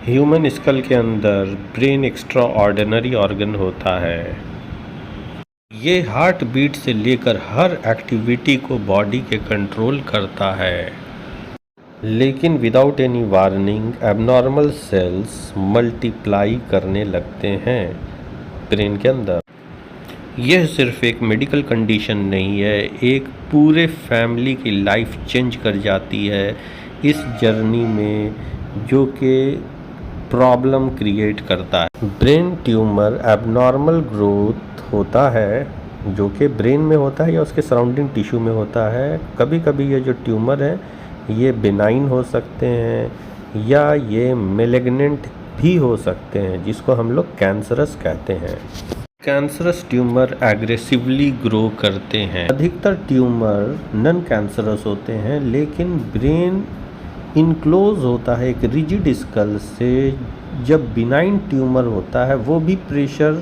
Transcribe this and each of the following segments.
Human school के अंदर brain extra ordinary organ होता है। ये हार्ट बीट से लेकर हर एक्टिविटी को बॉडी के कंट्रोल करता है। लेकिन without any warning abnormal cells multiply करने लगते हैं ब्रेन के अंदर। यह सिर्फ एक मेडिकल कंडीशन नहीं है, एक पूरे फैमिली की लाइफ चेंज कर जाती है इस जर्नी में, जो कि प्रॉब्लम क्रिएट करता है। ब्रेन ट्यूमर एबनॉर्मल ग्रोथ होता है जो कि ब्रेन में होता है या उसके सराउंडिंग टिश्यू में होता है। कभी कभी ये जो ट्यूमर है ये बिनाइन हो सकते हैं या ये मेलिग्नेंट भी हो सकते हैं, जिसको हम लोग कैंसरस कहते हैं। कैंसरस ट्यूमर एग्रेसिवली ग्रो करते हैं। अधिकतर ट्यूमर नॉन कैंसरस होते हैं, लेकिन ब्रेन इनक्लोज होता है एक रिजिड स्कल से। जब बिनाइन ट्यूमर होता है वो भी प्रेशर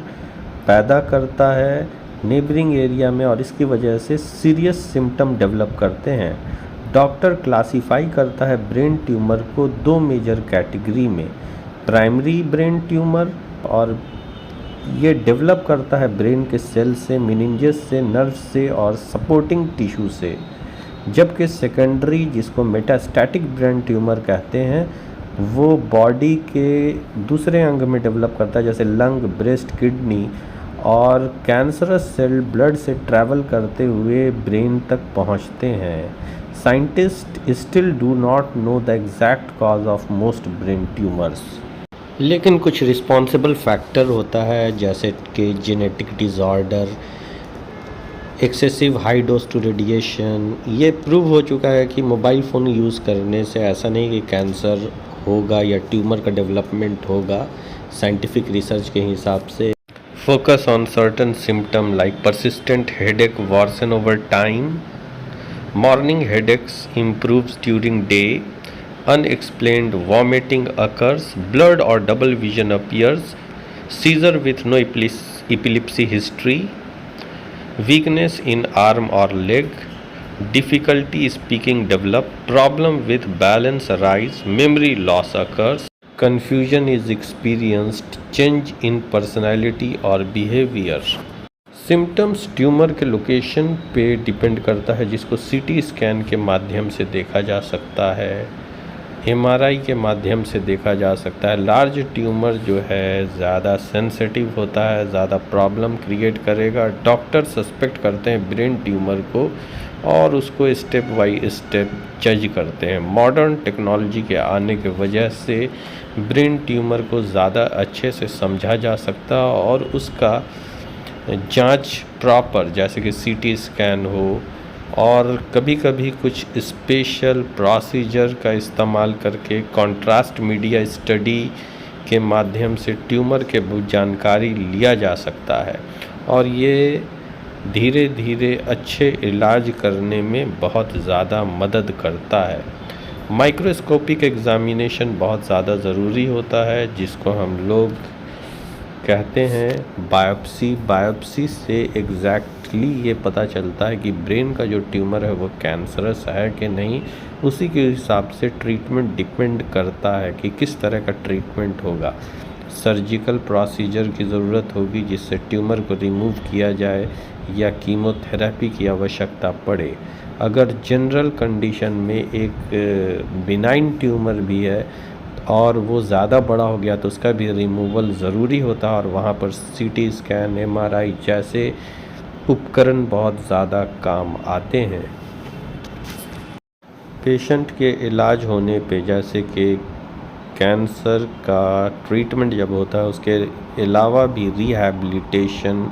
पैदा करता है नेबरिंग एरिया में, और इसकी वजह से सीरियस सिम्टम डेवलप करते हैं। डॉक्टर क्लासीफाई करता है ब्रेन ट्यूमर को दो मेजर कैटेगरी में, प्राइमरी ब्रेन ट्यूमर, और ये डेवलप करता है ब्रेन के सेल से, मेनिंजेस से, नर्व से और सपोर्टिंग टिश्यू से। जबकि सेकेंडरी, जिसको मेटास्टैटिक ब्रेन ट्यूमर कहते हैं, वो बॉडी के दूसरे अंग में डेवलप करता है, जैसे लंग, ब्रेस्ट, किडनी, और कैंसरस सेल ब्लड से ट्रैवल करते हुए ब्रेन तक पहुंचते हैं। Scientist still do not know the exact cause of most brain tumours, लेकिन कुछ रिस्पॉन्सिबल फैक्टर होता है, जैसे कि genetic disorder, excessive high dose to radiation. ये प्रूव हो चुका है कि मोबाइल फ़ोन यूज़ करने से ऐसा नहीं कि कैंसर होगा या ट्यूमर का डेवलपमेंट होगा। साइंटिफिक रिसर्च के हिसाब से focus on certain symptom like persistent headache worsen over time, morning headaches improves during day, unexplained vomiting occurs, blurred or double vision appears, seizure with no epilepsy history, weakness in arm or leg, difficulty speaking develop, problem with balance arise, memory loss occurs, confusion is experienced, change in personality और behavior। Symptoms tumour के location पे depend करता है, जिसको CT scan के माध्यम से देखा जा सकता है, एमआरआई के माध्यम से देखा जा सकता है। लार्ज ट्यूमर जो है ज़्यादा सेंसिटिव होता है, ज़्यादा प्रॉब्लम क्रिएट करेगा। डॉक्टर सस्पेक्ट करते हैं ब्रेन ट्यूमर को और उसको स्टेप बाय स्टेप जज करते हैं। मॉडर्न टेक्नोलॉजी के आने की वजह से ब्रेन ट्यूमर को ज़्यादा अच्छे से समझा जा सकता और उसका जांच प्रॉपर, जैसे कि सीटी स्कैन हो, और कभी कभी कुछ स्पेशल प्रोसीजर का इस्तेमाल करके कॉन्ट्रास्ट मीडिया स्टडी के माध्यम से ट्यूमर के जानकारी लिया जा सकता है, और ये धीरे धीरे अच्छे इलाज करने में बहुत ज़्यादा मदद करता है। माइक्रोस्कोपिक एग्ज़ामिनेशन बहुत ज़्यादा ज़रूरी होता है, जिसको हम लोग कहते हैं बायोप्सी। बायोप्सी से एग्जैक्टली ये पता चलता है कि ब्रेन का जो ट्यूमर है वो कैंसरस है कि नहीं। उसी के हिसाब से ट्रीटमेंट डिपेंड करता है कि किस तरह का ट्रीटमेंट होगा। सर्जिकल प्रोसीजर की ज़रूरत होगी जिससे ट्यूमर को रिमूव किया जाए, या कीमोथेरेपी की आवश्यकता पड़े। अगर जनरल कंडीशन में एक बिनाइन ट्यूमर भी है और वो ज़्यादा बड़ा हो गया तो उसका भी रिमूवल ज़रूरी होता है, और वहाँ पर सीटी स्कैन, एमआरआई जैसे उपकरण बहुत ज़्यादा काम आते हैं। पेशेंट के इलाज होने पे, जैसे कि कैंसर का ट्रीटमेंट जब होता है, उसके अलावा भी rehabilitation,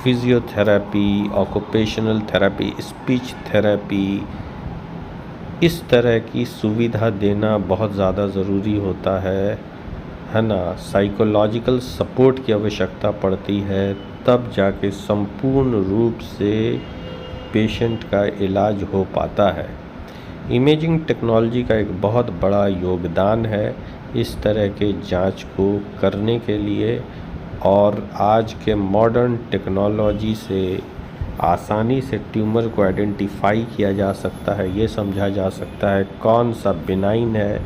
physiotherapy, occupational therapy, speech therapy, इस तरह की सुविधा देना बहुत ज़्यादा ज़रूरी होता है ना। साइकोलॉजिकल सपोर्ट की आवश्यकता पड़ती है, तब जाके संपूर्ण रूप से पेशेंट का इलाज हो पाता है। इमेजिंग टेक्नोलॉजी का एक बहुत बड़ा योगदान है इस तरह के जांच को करने के लिए, और आज के मॉडर्न टेक्नोलॉजी से आसानी से ट्यूमर को आइडेंटिफाई किया जा सकता है। ये समझा जा सकता है कौन सा बिनाइन है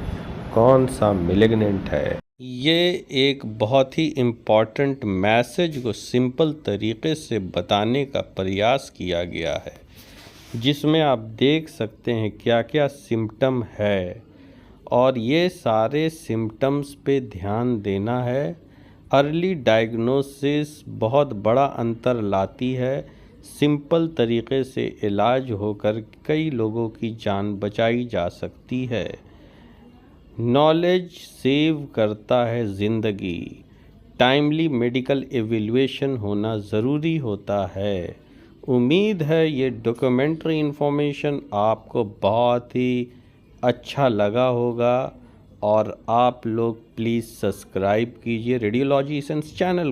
कौन सा मिलिग्नेंट है। ये एक बहुत ही इम्पॉर्टेंट मैसेज को सिंपल तरीके से बताने का प्रयास किया गया है, जिसमें आप देख सकते हैं क्या क्या सिम्टम है और ये सारे सिम्टम्स पे ध्यान देना है। अर्ली डायग्नोसिस बहुत बड़ा अंतर लाती है। सिंपल तरीके से इलाज होकर कई लोगों की जान बचाई जा सकती है। नॉलेज सेव करता है ज़िंदगी। टाइमली मेडिकल एवेल्युएशन होना ज़रूरी होता है। उम्मीद है ये डॉक्यूमेंट्री इन्फॉर्मेशन आपको बहुत ही अच्छा लगा होगा और आप लोग प्लीज़ सब्सक्राइब कीजिए रेडियोलॉजी एसेंस चैनल